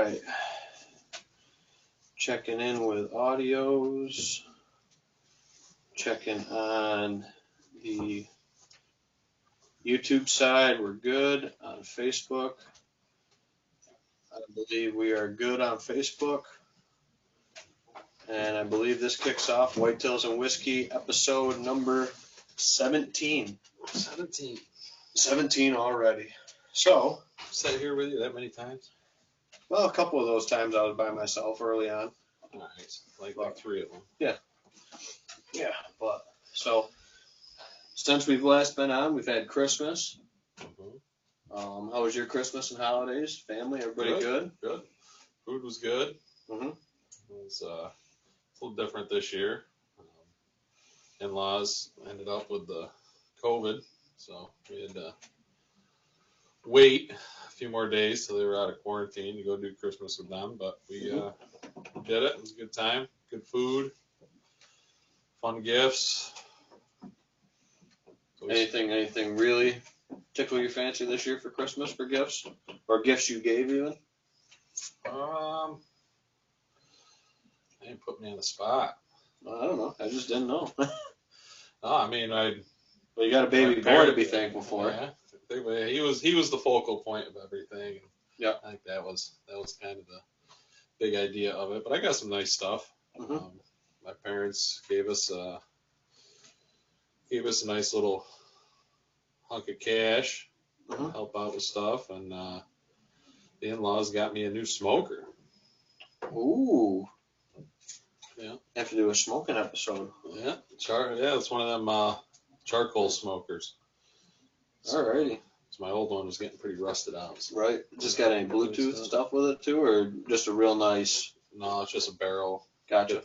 right. Checking in with audios. Checking on the YouTube side. We're good. On Facebook, I believe we are good on Facebook. And I believe this kicks off Whitetails and Whiskey episode number 17. 17 already. So. Sat here with you that many times? Well, a couple of those times I was by myself early on. Nice. Like 3 of them. Yeah. Yeah, but so since we've last been on, we've had Christmas. Mm-hmm. How was your Christmas and holidays? Family, everybody good? Good. Food was good. Mm-hmm. It was a little different this year. In-laws ended up with the COVID, so we had to wait a few more days till they were out of quarantine to go do Christmas with them. But we did it. It was a good time. Good food. Fun gifts. Anything really tickle your fancy this year for Christmas for gifts? Or gifts you gave even? They didn't put me on the spot. I don't know. I just didn't know. No, I mean, well, you got a baby boy to be thankful for. Yeah, he was the focal point of everything. Yeah, I think that was kind of the big idea of it. But I got some nice stuff. Mm-hmm. My parents gave us a nice little hunk of cash to help out with stuff, and the in-laws got me a new smoker. Ooh. Yeah. Have to do a smoking episode. Yeah. It's one of them charcoal smokers. Alrighty. So my old one was getting pretty rusted out. So. Right. Just got any Bluetooth stuff with it too, or just a real nice? No, it's just a barrel. Gotcha.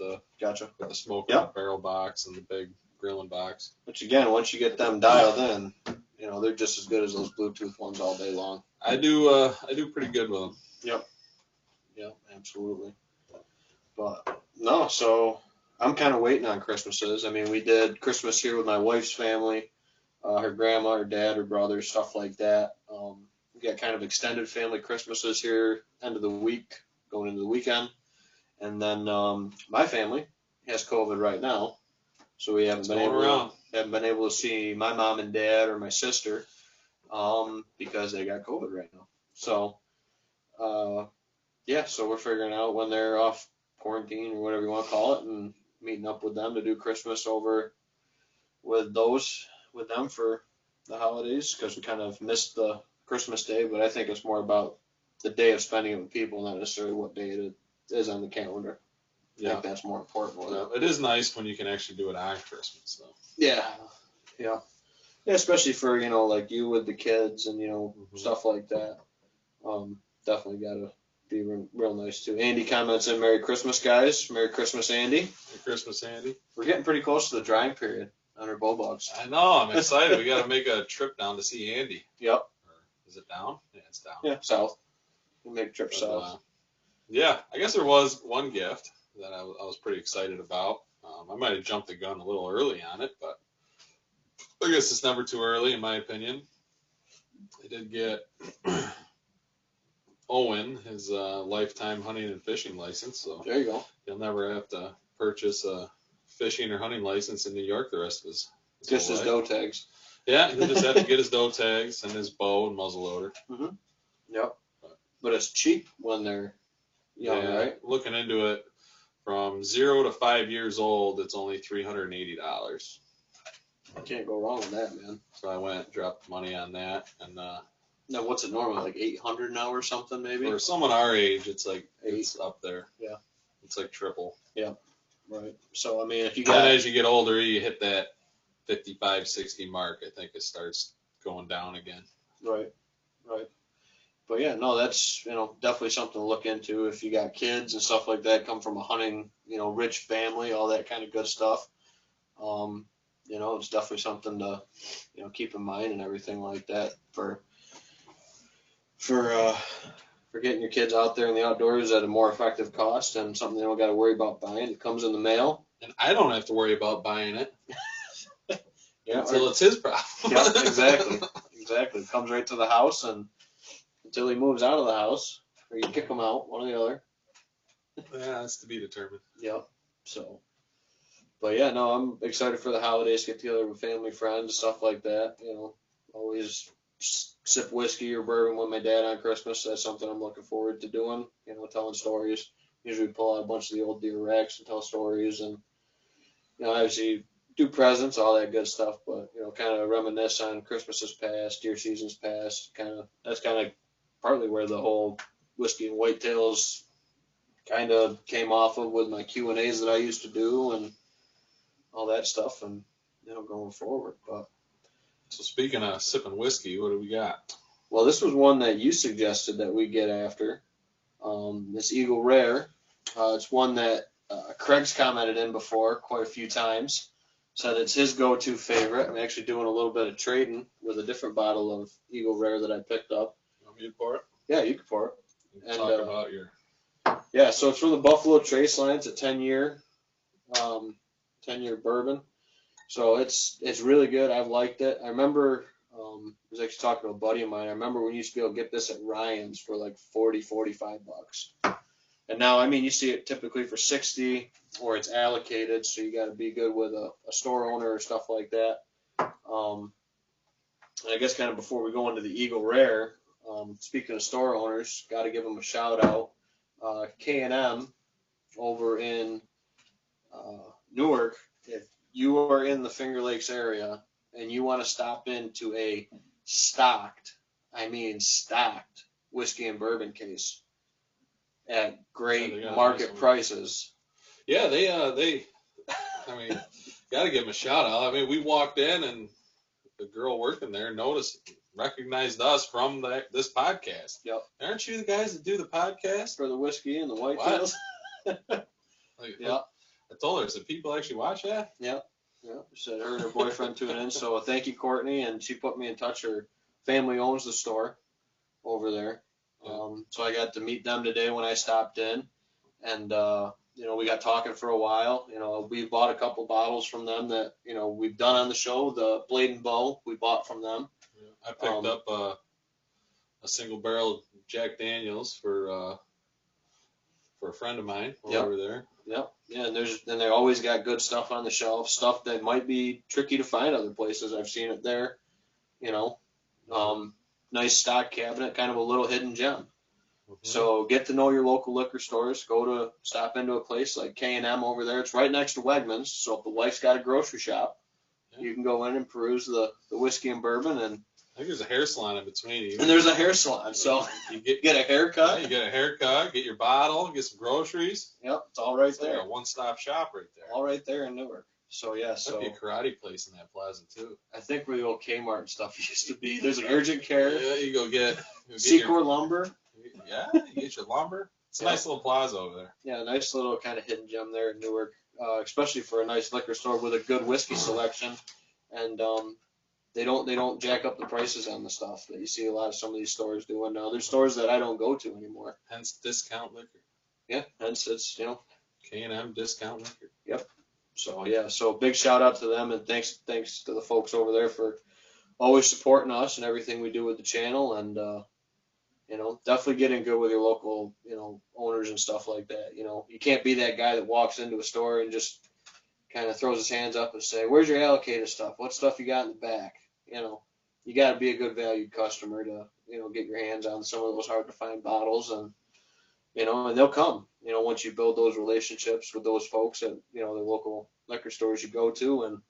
With the smoker barrel box and the big grilling box. Which again, once you get them dialed in, they're just as good as those Bluetooth ones all day long. I do pretty good with them. Yep, absolutely. But no, so I'm kind of waiting on Christmases. I mean, we did Christmas here with my wife's family, her grandma, her dad, her brother, stuff like that. We got kind of extended family Christmases here, end of the week, going into the weekend. And then my family has COVID right now, so we haven't been able to see my mom and dad or my sister because they got COVID right now. So so we're figuring out when they're off quarantine or whatever you want to call it, and meeting up with them to do Christmas over with them for the holidays, because we kind of missed the Christmas day. But I think it's more about the day of spending it with people, not necessarily what day it is on the calendar. I think that's more important. It is nice when you can actually do it on Christmas, though. Yeah, especially for like you with the kids and stuff like that. Definitely gotta be real nice too. Andy comments in, "Merry Christmas, guys." Merry Christmas, Andy. Merry Christmas, Andy. We're getting pretty close to the drying period on our bulldogs. I know. I'm excited. We got to make a trip down to see Andy. Yep. Or is it down? Yeah, it's down. Yeah, south. We'll make a trip south. I guess there was one gift that I was pretty excited about. I might have jumped the gun a little early on it, but I guess it's never too early in my opinion. I did get Owen his lifetime hunting and fishing license, so there you go. He'll never have to purchase a fishing or hunting license in New York the rest of his just his doe tags. Yeah, he'll just have to get his doe tags and his bow and muzzleloader. Mm-hmm. Yep. But it's cheap when they're young, right? Looking into it, from 0 to 5 years old, it's only $380. I can't go wrong with that, man. So I went, dropped money on that, and now what's it normally, like $800 now or something, maybe? For someone our age, it's like it's up there. Yeah, it's like triple. Yeah, right. So I mean, if you and as you get older, you hit that 55, 60 mark. I think it starts going down again. Right. But yeah, no, that's definitely something to look into if you got kids and stuff like that. Come from a hunting rich family, all that kind of good stuff. It's definitely something to keep in mind and everything like that for getting your kids out there in the outdoors at a more effective cost, and something they don't got to worry about buying. It comes in the mail, and I don't have to worry about buying it. Until it's his problem. Yeah, exactly. It comes right to the house, and until he moves out of the house, or you kick them out, one or the other. Yeah, that's to be determined. Yep. So, but yeah, no, I'm excited for the holidays, get together with family, friends, stuff like that. Always sip whiskey or bourbon with my dad on Christmas. That's something I'm looking forward to doing. Telling stories. Usually pull out a bunch of the old deer racks and tell stories, and obviously do presents, all that good stuff. But kind of reminisce on Christmases past, deer seasons past. That's kind of partly where the whole whiskey and whitetails kind of came off of with my Q&As that I used to do and all that stuff, and going forward. But So speaking of sipping whiskey, what do we got? well, this was one that you suggested that we get after. This Eagle Rare. It's one that Craig's commented in before quite a few times. Said it's his go-to favorite. I'm actually doing a little bit of trading with a different bottle of Eagle Rare that I picked up. You want me to pour it? Yeah, you can pour it. And talk about your. Yeah, so it's from the Buffalo Trace line. It's a 10-year bourbon. So it's really good. I've liked it. I remember I was actually talking to a buddy of mine. I remember we used to be able to get this at Ryan's for like $40-$45. And now, I mean, you see it typically for 60, or it's allocated, so you got to be good with a store owner or stuff like that. And I guess kind of before we go into the Eagle Rare, speaking of store owners, got to give them a shout out. K&M over in Newark, if you are in the Finger Lakes area and you want to stop into a stocked whiskey and bourbon case at great market prices. Yeah, they I mean, got to give them a shout out. I mean, we walked in and the girl working there recognized us from this podcast. Yep. Aren't you the guys that do the podcast for the whiskey and the whitetails? Yeah. I told her, I said, people actually watch that? Yep. Yep. Said her and her boyfriend tune in. So thank you, Courtney, and she put me in touch. Her family owns the store over there. So I got to meet them today when I stopped in, and we got talking for a while. We bought a couple bottles from them that we've done on the show. The Blade and Bow we bought from them. Yeah, I picked up a single barrel Jack Daniels for a friend of mine over there. Yep. Yeah, and they always got good stuff on the shelf, stuff that might be tricky to find other places. I've seen it there. Nice stock cabinet, kind of a little hidden gem. Mm-hmm. So get to know your local liquor stores. Stop into a place like K&M over there. It's right next to Wegmans. So if the wife's got a grocery shop, you can go in and peruse the whiskey and bourbon. And I think there's a hair salon in between. And there's a hair salon. So you get a haircut. Yeah, you get a haircut, get your bottle, get some groceries. Yep, it's all right it's there. Like a one-stop shop right there. All right there in Newark. So yeah, that'd be a karate place in that plaza too. I think where the old Kmart and stuff used to be. There's an urgent care. Yeah, you go get Secor lumber. Yeah, you get your lumber. It's a nice little plaza over there. Yeah, nice little kind of hidden gem there in Newark, especially for a nice liquor store with a good whiskey selection. And they don't jack up the prices on the stuff that you see a lot of some of these stores doing now. There's stores that I don't go to anymore. Hence discount liquor. Yeah, hence it's K&M discount liquor. Yep. So yeah, so big shout out to them, and thanks to the folks over there for always supporting us and everything we do with the channel, and definitely getting good with your local owners and stuff like that. You can't be that guy that walks into a store and just kind of throws his hands up and say, "Where's your allocated stuff? What stuff you got in the back?" You got to be a good valued customer to get your hands on some of those hard to find bottles, and and they'll come. Once you build those relationships with those folks at the local liquor stores you go to, and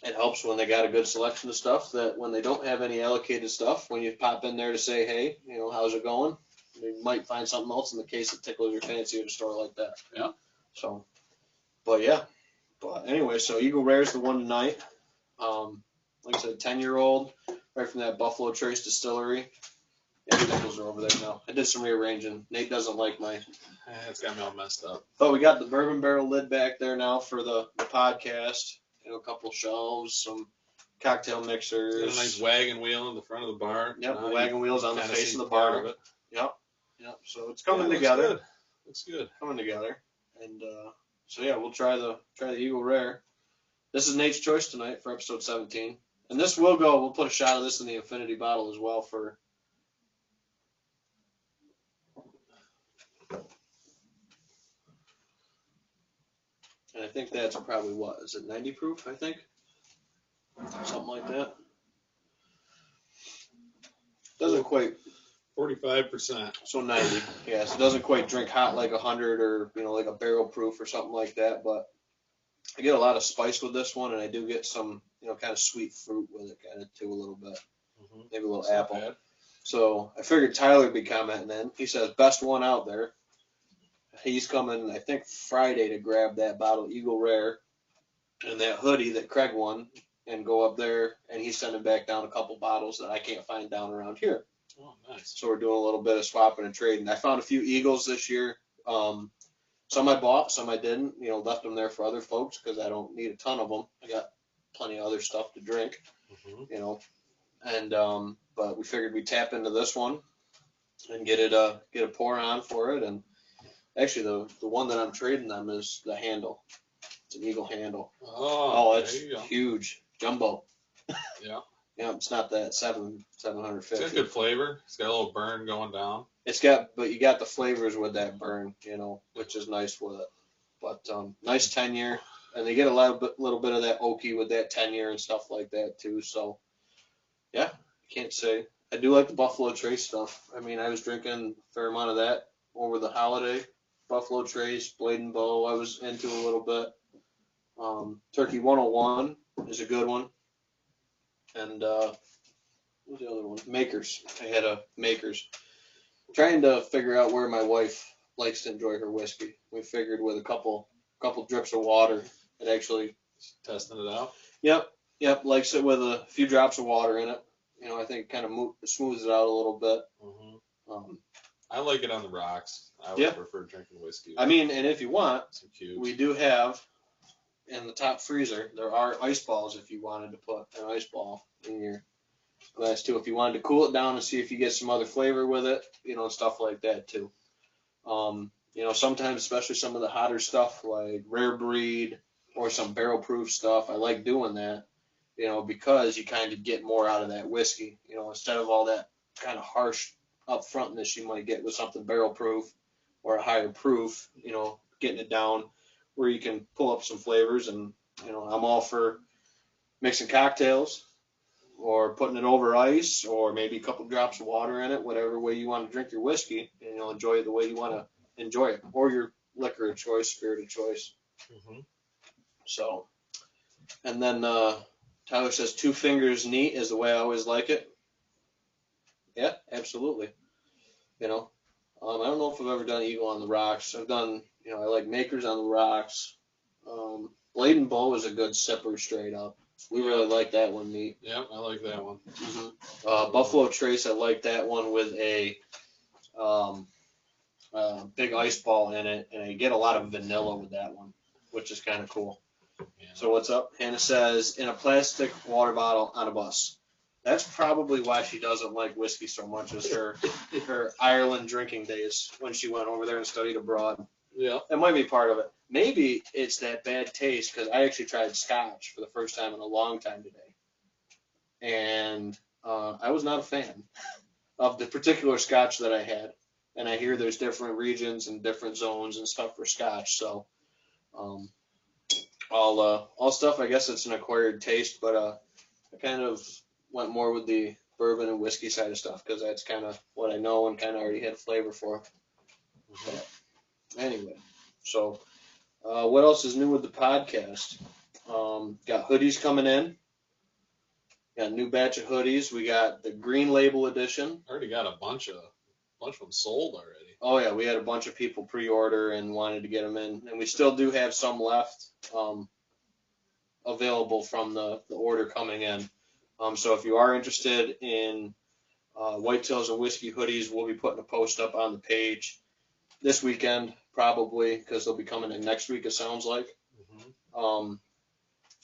it helps when they got a good selection of stuff. That when they don't have any allocated stuff, when you pop in there to say, "Hey, how's it going?" You might find something else in the case that tickles your fancy at a store like that. Yeah. So, but anyway, so Eagle Rare is the one tonight. Like I said, 10-year-old, right from that Buffalo Trace distillery. Yeah, the nipples are over there now. I did some rearranging. Nate doesn't like my. It's got me all messed up. But we got the bourbon barrel lid back there now for the podcast. A couple shelves, some cocktail mixers. Got a nice wagon wheel in the front of the bar. Yep, the wagon wheel's on the face of the bar. Yep. So it's coming together. Good. Looks good. Coming together. And so yeah, we'll try the Eagle Rare. This is Nate's choice tonight for episode 17. And this we'll put a shot of this in the infinity bottle as well for And I think that's probably what, is it 90 proof, I think? Something like that. Doesn't quite, 45%. so 90, yes. It doesn't quite drink hot like 100 or, like a barrel proof or something like that, but I get a lot of spice with this one, and I do get some, kind of sweet fruit with it kind of too a little bit. Mm-hmm. Maybe a little That's not apple. bad. So I figured Tyler would be commenting then. He says, best one out there. He's coming, I think, Friday to grab that bottle of Eagle Rare and that hoodie that Craig won and go up there, and he's sending back down a couple bottles that I can't find down around here. Oh, nice. So we're doing a little bit of swapping and trading. I found a few Eagles this year. Some I bought, some I didn't. Left them there for other folks because I don't need a ton of them. I got plenty of other stuff to drink, Mm-hmm. And but we figured we'd tap into this one and get a pour on for it. And actually, the one that I'm trading them is the handle. It's an Eagle handle. Oh, it's huge, jumbo. Yeah. Yeah, it's not that 750. It's got good flavor. It's got a little burn going down. But you got the flavors with that burn, which is nice with it. But nice 10-year, and they get a little bit of that oaky with that 10-year and stuff like that too. So, yeah, can't say. I do like the Buffalo Trace stuff. I mean, I was drinking a fair amount of that over the holiday. Buffalo Trace, Blade and Bow, I was into a little bit. Turkey 101 is a good one. And what was the other one? Makers. I had a Makers. Trying to figure out where my wife likes to enjoy her whiskey. We figured with a couple drips of water, it actually. Testing it out. Yep. Likes it with a few drops of water in it. I think it kind of smooths it out a little bit. Mm-hmm. I like it on the rocks. I would prefer drinking whiskey. I mean, and if you want, some cubes. We do have in the top freezer, there are ice balls if you wanted to put an ice ball in your glass too. If you wanted to cool it down and see if you get some other flavor with it, and stuff like that too. Sometimes, especially some of the hotter stuff like rare breed or some barrel proof stuff, I like doing that, because you kind of get more out of that whiskey, instead of all that kind of harsh upfrontness you might get with something barrel proof or a higher proof, getting it down where you can pull up some flavors. And, I'm all for mixing cocktails or putting it over ice or maybe a couple drops of water in it, whatever way you want to drink your whiskey, and enjoy it the way you want to enjoy it, or your liquor of choice, spirit of choice. Mm-hmm. So, and then Tyler says 2 fingers neat is the way I always like it. Yeah, absolutely. I don't know if I've ever done Eagle on the rocks. I've done, I like Makers on the rocks. Blade and Bow is a good sipper straight up. We really like that one neat. Yeah, I like that one. Mm-hmm. Buffalo Trace, I like that one with a big ice ball in it, and I get a lot of vanilla with that one, which is kind of cool. Yeah. So what's up? Hannah says, in a plastic water bottle on a bus. That's probably why she doesn't like whiskey so much, is her Ireland drinking days when she went over there and studied abroad. Yeah. That might be part of it. Maybe it's that bad taste, because I actually tried Scotch for the first time in a long time today. And I was not a fan of the particular Scotch that I had. And I hear there's different regions and different zones and stuff for Scotch. So all stuff, I guess it's an acquired taste, but I kind of went more with the bourbon and whiskey side of stuff because that's kind of what I know and kind of already had a flavor for. Mm-hmm. But anyway, so what else is new with the podcast? Got hoodies coming in. Got a new batch of hoodies. We got the green label edition. I already got a bunch of them sold already. Oh yeah, we had a bunch of people pre-order and wanted to get them in, and we still do have some left available from the order coming in. So if you are interested in Whitetails and Whiskey hoodies, we'll be putting a post up on the page this weekend probably, because they'll be coming in next week, it sounds like. Mm-hmm.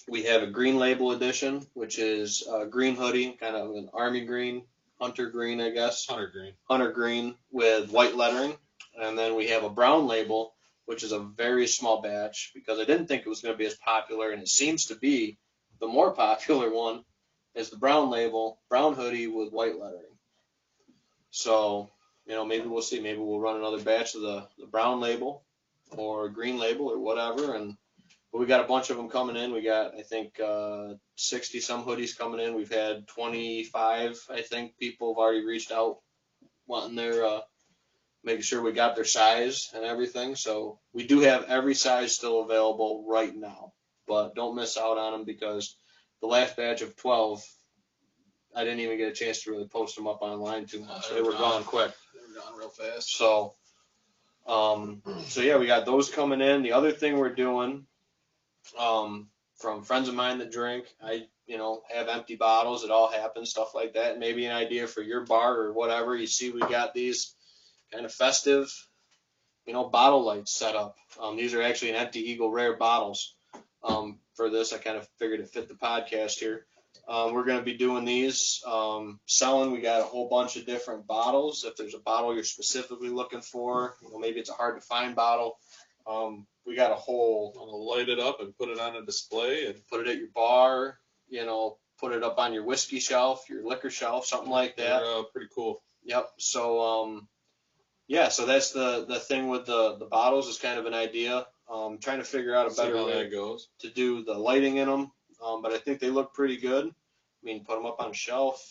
We have a green label edition, which is a green hoodie, kind of an army green, hunter green, I guess. Hunter green with white lettering. And then we have a brown label, which is a very small batch, because I didn't think it was going to be as popular, and it seems to be the more popular one is the brown label, brown hoodie with white lettering. So, maybe we'll see. Maybe we'll run another batch of the brown label or green label or whatever, and But we got a bunch of them coming in. We got, I think, 60 some hoodies coming in. We've had 25, I think, people have already reached out wanting their, making sure we got their size and everything. So we do have every size still available right now, but don't miss out on them because the last batch of 12, I didn't even get a chance to really post them up online too much. They were gone quick. They were gone real fast. So, yeah, we got those coming in. The other thing we're doing, from friends of mine that drink, I, have empty bottles. It all happens, stuff like that. Maybe an idea for your bar or whatever. You see, we got these kind of festive, bottle lights set up. These are actually an empty Eagle Rare bottles. For this, I kind of figured it fit the podcast here. We're going to be doing these, selling. We got a whole bunch of different bottles. If there's a bottle you're specifically looking for, maybe it's a hard to find bottle. We got a whole. I'll light it up and put it on a display and put it at your bar. Put it up on your whiskey shelf, your liquor shelf, something like that. They're pretty cool. Yep. So, so that's the thing with the bottles is kind of an idea. Trying to figure out a better way to do the lighting in them. But I think they look pretty good. I mean, put them up on a shelf,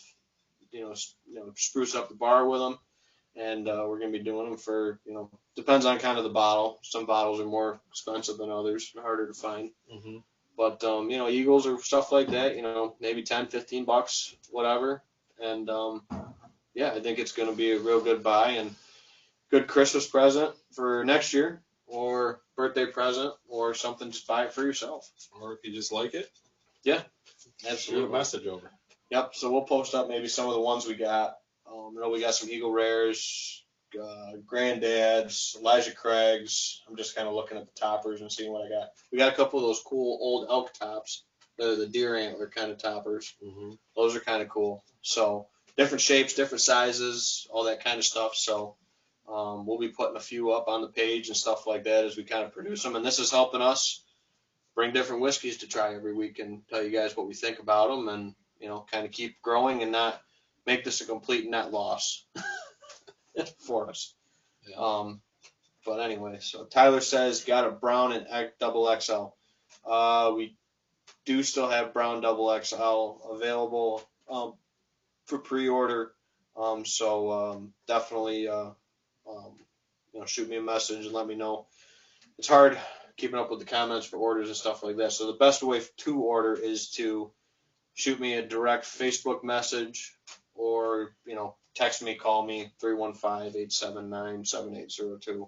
spruce up the bar with them. And we're going to be doing them for, depends on kind of the bottle. Some bottles are more expensive than others, harder to find. Mm-hmm. But, Eagles or stuff like that, maybe 10, 15 bucks, whatever. And, I think it's going to be a real good buy and good Christmas present for next year or birthday present or something. Just buy it for yourself. Or if you just like it. Yeah, absolutely. Shoot a message over. Yep. So we'll post up maybe some of the ones we got. We got some Eagle Rares, Granddads, Elijah Craig's. I'm just kind of looking at the toppers and seeing what I got. We got a couple of those cool old elk tops. They're the deer antler kind of toppers. Mm-hmm. Those are kind of cool. So different shapes, different sizes, all that kind of stuff. So we'll be putting a few up on the page and stuff like that as we kind of produce them. And this is helping us bring different whiskeys to try every week and tell you guys what we think about them and, kind of keep growing and not make this a complete net loss for us. Yeah. But anyway, so Tyler says got a brown and double XL. We do still have brown double XL available for pre-order. So definitely shoot me a message and let me know. It's hard keeping up with the comments for orders and stuff like that. So the best way to order is to shoot me a direct Facebook message or, text me, call me, 315-879-7802,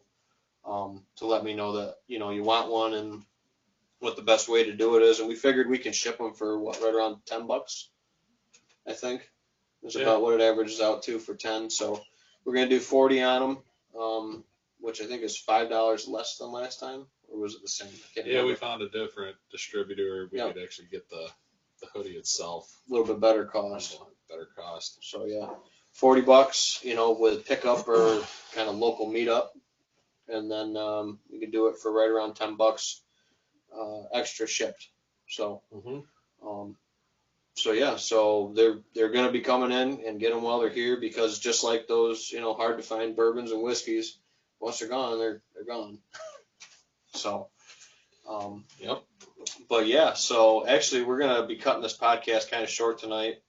to let me know that, you want one and what the best way to do it is. And we figured we can ship them for right around $10, I think. That's about what it averages out to for 10. So we're going to do 40 on them, which I think is $5 less than last time. Or was it the same? We found a different distributor. We could actually get the hoodie itself. A little bit better cost. So yeah, $40, with pickup or kind of local meetup, and then you can do it for right around $10, extra shipped. So, so they're going to be coming in and get them while they're here because just like those hard to find bourbons and whiskeys, once they're gone, they're gone. So, yep. But yeah, so actually we're going to be cutting this podcast kind of short tonight,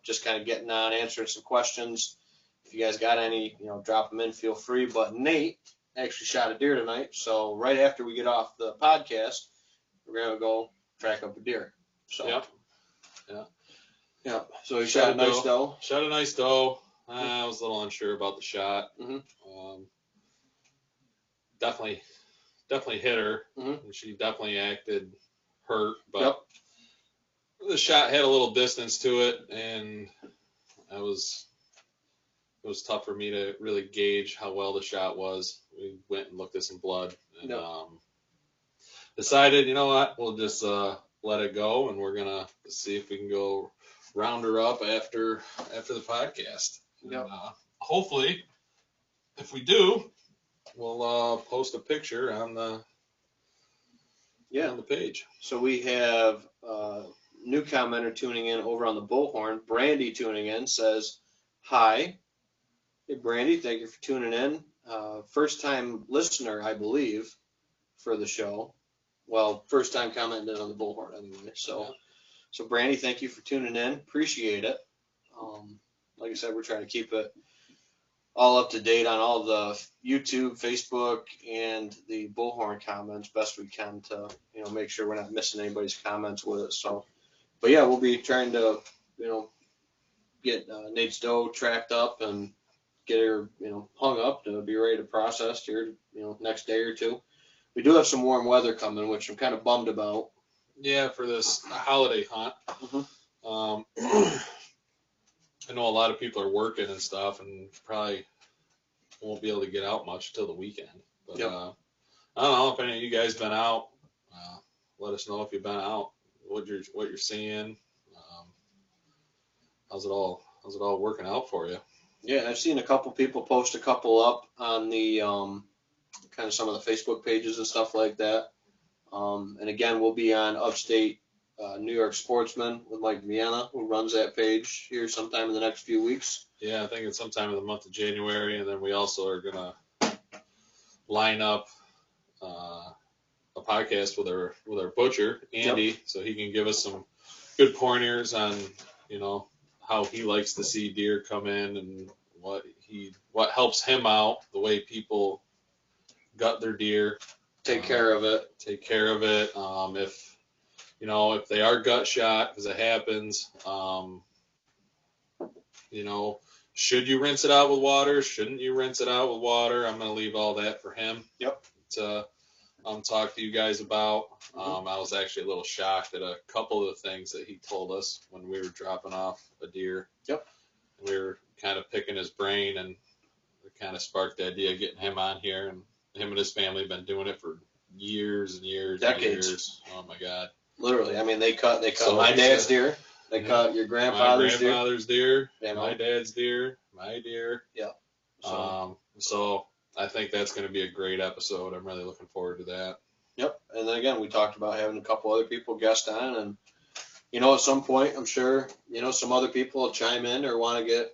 just kind of getting on, answering some questions. If you guys got any, drop them in, feel free. But Nate actually shot a deer tonight. So right after we get off the podcast, we're going to go track up a deer. So, yep. Yeah. So he shot a nice doe. I was a little unsure about the shot. Mm-hmm. Definitely hit her. Mm-hmm. And she definitely acted hurt, but the shot had a little distance to it, and it was tough for me to really gauge how well the shot was. We went and looked at some blood and decided, you know what, we'll just let it go, and we're gonna see if we can go round her up after the podcast. Yep. And, hopefully, if we do, we'll post a picture on the page. So we have new commenter tuning in over on the Bullhorn. Brandy tuning in says, hi. Hey, Brandy, thank you for tuning in. First time listener, I believe, for the show. well, first time commenting on the bullhorn anyway. So, so Brandy, thank you for tuning in. Appreciate it. Like I said, we're trying to keep it all up to date on all the YouTube, Facebook, and the bullhorn comments best we can to, make sure we're not missing anybody's comments with it. So, but yeah, we'll be trying to, get Nate's doe tracked up and get her, hung up to be ready to process here, next day or two. We do have some warm weather coming, which I'm kind of bummed about. Yeah, for this holiday hunt. Mm-hmm. I know a lot of people are working and stuff, and probably won't be able to get out much till the weekend. But Yep. I don't know if any of you guys been out. Let us know if you've been out, what you're seeing. How's it all working out for you? Yeah, I've seen a couple people post a couple up on the kind of some of the Facebook pages and stuff like that. And again, we'll be on Upstate New York Sportsman with Mike Vienna, who runs that page here sometime in the next few weeks. Yeah, I think it's sometime in the month of January, and then we also are gonna line up a podcast with our butcher Andy, Yep. so he can give us some good pointers on how he likes to see deer come in and what helps him out, the way people gut their deer, Take care of it. If they are gut shot, because it happens, should you rinse it out with water? Shouldn't you rinse it out with water? I'm going to leave all that for him to talk to you guys about. I was actually a little shocked at a couple of the things that he told us when we were dropping off a deer. Yep. We were kind of picking his brain, and it kind of sparked the idea of getting him on here. And him and his family have been doing it for years and years. Decades. And years. Oh my God. Literally. I mean, they cut So my dad's deer. They cut your grandfather's deer. My grandfather's deer. You know? My dad's deer. My deer. Yeah. So I think that's going to be a great episode. I'm really looking forward to that. Yep. And then again, we talked about having a couple other people guest on, and at some point, I'm sure some other people will chime in or want to get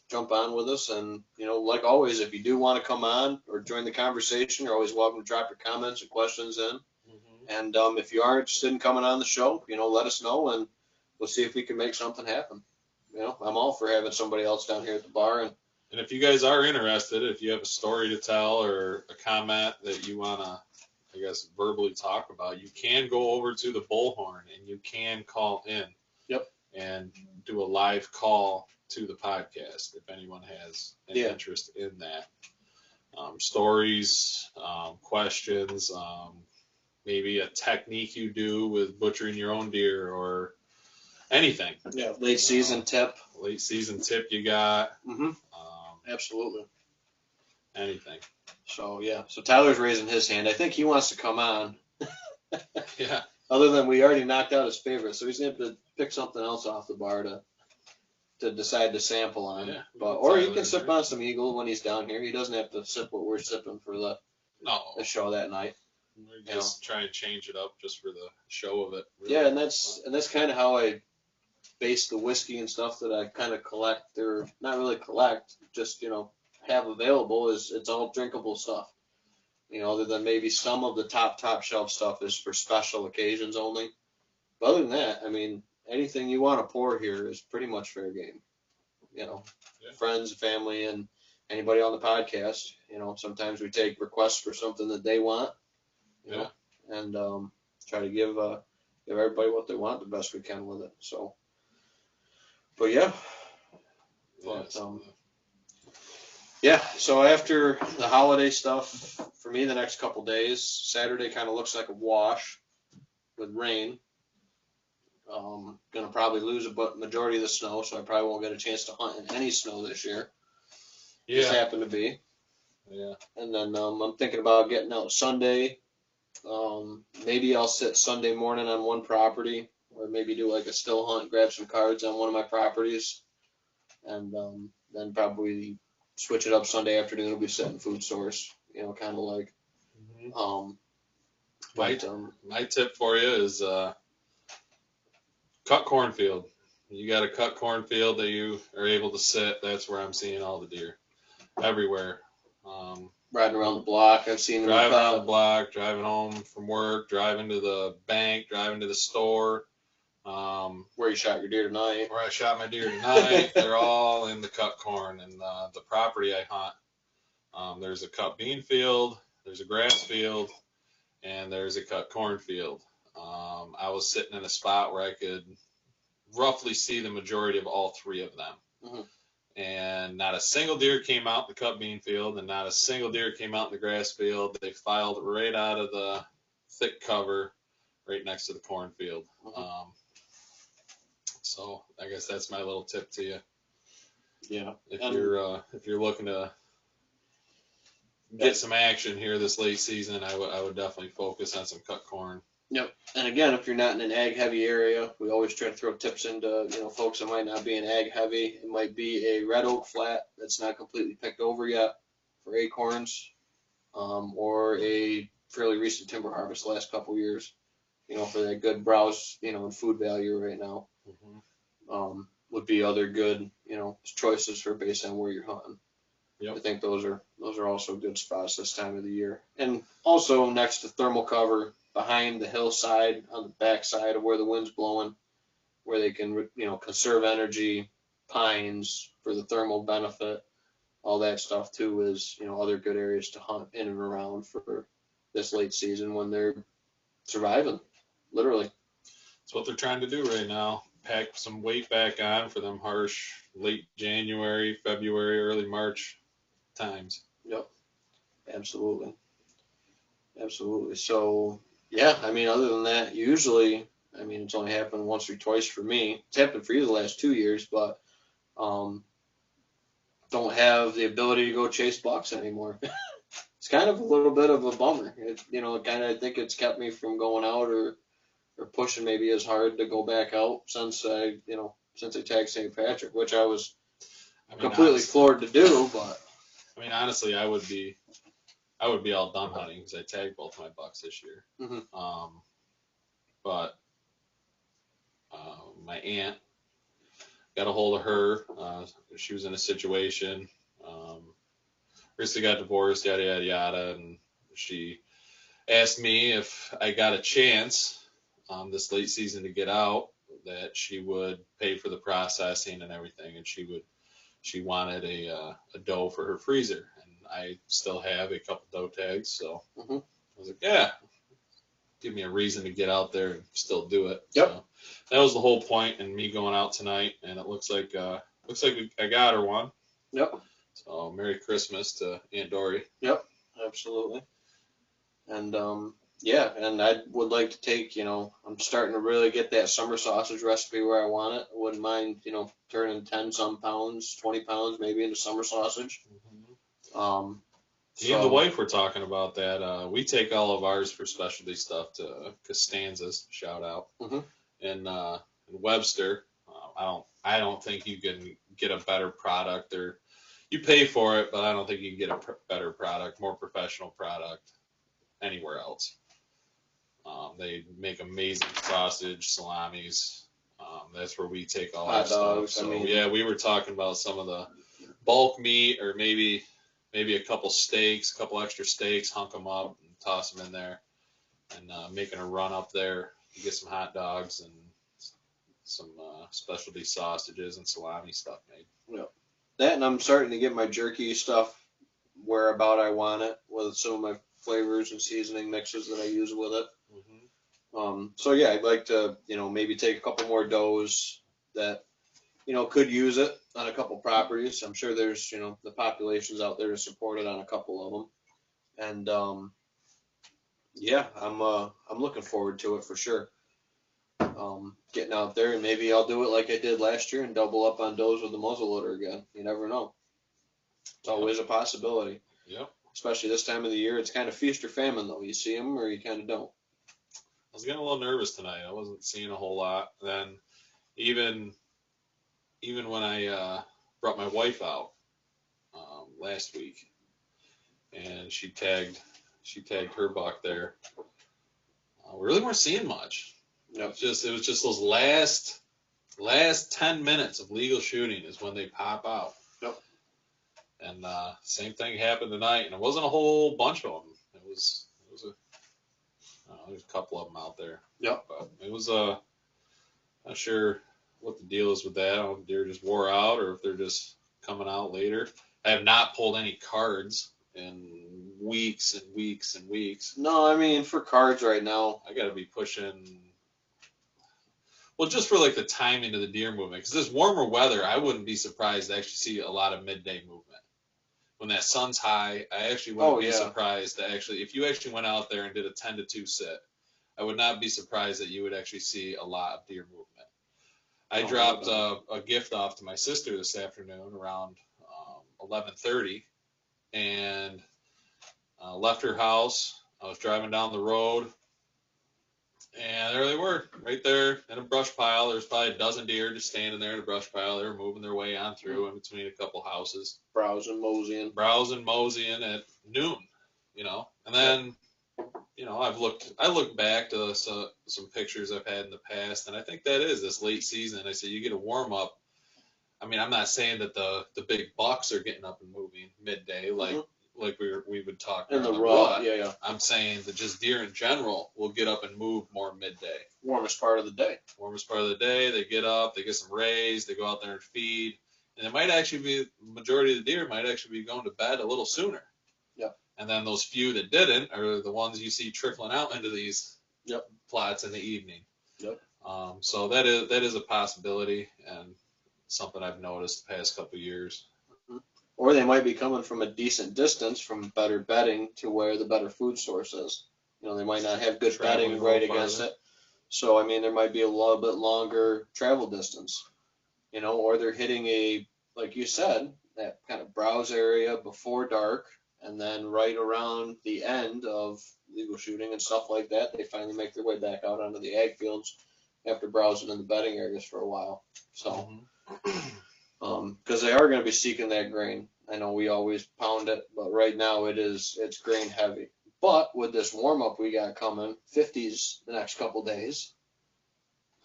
jump on with us. And like always, if you do want to come on or join the conversation, you're always welcome to drop your comments and questions in. Mm-hmm. And if you are interested in coming on the show, let us know, and we'll see if we can make something happen. I'm all for having somebody else down here at the bar. And if you guys are interested, if you have a story to tell or a comment that you want to, I guess, verbally talk about, you can go over to the Bullhorn and you can call in. Yep. And do a live call to the podcast if anyone has any interest in that. Stories, questions, maybe a technique you do with butchering your own deer or anything. Yeah, late season tip. Late season tip you got. Mm-hmm. Absolutely. Anything. So, yeah. So Tyler's raising his hand. I think he wants to come on. Yeah. Other than we already knocked out his favorite, so he's going to have to pick something else off the bar to decide to sample on. Yeah, or he can sip on some Eagle when he's down here. He doesn't have to sip what we're sipping for the show that night. We're just trying to change it up just for the show of it. Really. Yeah, and that's kind of how I base the whiskey and stuff that I kind of collect, or not really collect, just have available. Is it's all drinkable stuff. Other than maybe some of the top shelf stuff is for special occasions only. But other than that, I mean, anything you want to pour here is pretty much fair game. Friends, family, and anybody on the podcast. Sometimes we take requests for something that they want. And try to give everybody what they want the best we can with it. So, but yeah. But, so after the holiday stuff, for me, the next couple days, Saturday kind of looks like a wash with rain. Gonna probably lose a majority of the snow, so I probably won't get a chance to hunt in any snow this year. Yeah. Just happen to be. Yeah. And then I'm thinking about getting out Sunday. Maybe I'll sit Sunday morning on one property, or maybe do like a still hunt, grab some cards on one of my properties, and then probably switch it up Sunday afternoon. We'll be sitting food source, kind of like. My tip for you is cut cornfield. You got a cut cornfield that you are able to sit. That's where I'm seeing all the deer everywhere. riding around the block. I've seen them Driving around the block, driving home from work, driving to the bank, driving to the store. Where you shot your deer tonight. Where I shot my deer tonight. They're all in the cut corn and the property I hunt. There's a cut bean field, there's a grass field, and there's a cut corn field. I was sitting in a spot where I could roughly see the majority of all three of them. Mm-hmm. And not a single deer came out in the cut bean field, and not a single deer came out in the grass field. They filed right out of the thick cover right next to the cornfield. Mm-hmm. So I guess that's my little tip to you. Yeah. If you're looking to get some action here this late season, I would definitely focus on some cut corn. Yep. And again, if you're not in an ag heavy area, we always try to throw tips into, folks that might not be in ag heavy. It might be a red oak flat that's not completely picked over yet for acorns, or a fairly recent timber harvest the last couple years, for that good browse, and food value right now. Mm-hmm. Would be other good, choices for based on where you're hunting. Yep. I think those are also good spots this time of the year. And also next to thermal cover, behind the hillside, on the backside of where the wind's blowing, where they can, conserve energy, pines for the thermal benefit, all that stuff too is, other good areas to hunt in and around for this late season when they're surviving, literally. That's what they're trying to do right now. Pack some weight back on for them harsh late January, February, early March times. Yep. Absolutely. So, yeah, other than that, usually, it's only happened once or twice for me. It's happened for you the last 2 years, but don't have the ability to go chase bucks anymore. It's kind of a little bit of a bummer. I think it's kept me from going out or pushing maybe as hard to go back out since I tagged St. Patrick, which I was completely floored to do. But honestly, I would be all done hunting because I tagged both my bucks this year. Mm-hmm. But my aunt, got a hold of her. She was in a situation. Recently got divorced, yada yada yada, and she asked me if I got a chance this late season to get out, that she would pay for the processing and everything, and she wanted a doe for her freezer, and I still have a couple doe tags, so mm-hmm. I was like, yeah, give me a reason to get out there and still do it. Yep. So that was the whole point in me going out tonight, and it looks like I got her one. Yep. So Merry Christmas to Aunt Dory. Yep, absolutely. And yeah, and I would like to take, I'm starting to really get that summer sausage recipe where I want it. I wouldn't mind, turning 10 some pounds, 20 pounds maybe into summer sausage. Mm-hmm. Me and the wife were talking about that. We take all of ours for specialty stuff to Costanza's, shout out, mm-hmm. in Webster. I don't think you can get a better product, or you pay for it, but I don't think you can get a better product, more professional product anywhere else. They make amazing sausage, salamis. That's where we take all our stuff. So yeah, we were talking about some of the bulk meat, or maybe a couple steaks, a couple extra steaks, hunk them up and toss them in there, and making a run up there to get some hot dogs and some specialty sausages and salami stuff made. Yeah. That, and I'm starting to get my jerky stuff where about I want it, with some of my flavors and seasoning mixes that I use with it. Mm-hmm. So yeah, I'd like to, maybe take a couple more does that, could use it on a couple properties. I'm sure there's, the populations out there to support it on a couple of them. And yeah, I'm looking forward to it for sure. Getting out there, and maybe I'll do it like I did last year and double up on does with the muzzleloader again. You never know. It's always a possibility. Yep. Especially this time of the year. It's kind of feast or famine, though. You see them or you kind of don't. I was getting a little nervous tonight. I wasn't seeing a whole lot. Then even when I brought my wife out last week, and she tagged her buck there, we really weren't seeing much. Yep. It was just those last 10 minutes of legal shooting is when they pop out. Yep. And same thing happened tonight, and it wasn't a whole bunch of them. It was there's a couple of them out there. Yep. But it was not sure what the deal is with that. I don't know if deer just wore out or if they're just coming out later. I have not pulled any cards in weeks and weeks and weeks. No, I mean, for cards right now, I got to be pushing. Well, just for like the timing of the deer movement, because this warmer weather, I wouldn't be surprised to actually see a lot of midday movement. When that sun's high, I actually wouldn't be surprised to actually, if you actually went out there and did a 10 to 2 sit, I would not be surprised that you would actually see a lot of deer movement. I dropped a gift off to my sister this afternoon around 11:30, and left her house. I was driving down the road, and there they were, right there in a brush pile. There's probably a dozen deer just standing there in a brush pile. They were moving their way on through in between a couple houses. browsing, moseying At noon, And then, I looked back to some pictures I've had in the past, and I think that is this late season. I said you get a warm up. I mean, I'm not saying that the big bucks are getting up and moving midday like we would talk in the rut. Yeah. I'm saying that just deer in general will get up and move more midday. Warmest part of the day. They get up, they get some rays, they go out there and feed, and it might actually be the majority of the deer might actually be going to bed a little sooner. Yep. And then those few that didn't are the ones you see trickling out into these Yep. plots in the evening. Yep. So that is a possibility and something I've noticed the past couple of years. Or they might be coming from a decent distance from better bedding to where the better food source is. They might not have good bedding right against it. So, I mean, there might be a little bit longer travel distance, or they're hitting like you said, that kind of browse area before dark, and then right around the end of legal shooting and stuff like that, they finally make their way back out onto the ag fields after browsing in the bedding areas for a while. So, because they are going to be seeking that grain. I know we always pound it, but right now it's grain heavy. But with this warm up we got coming, 50s the next couple days,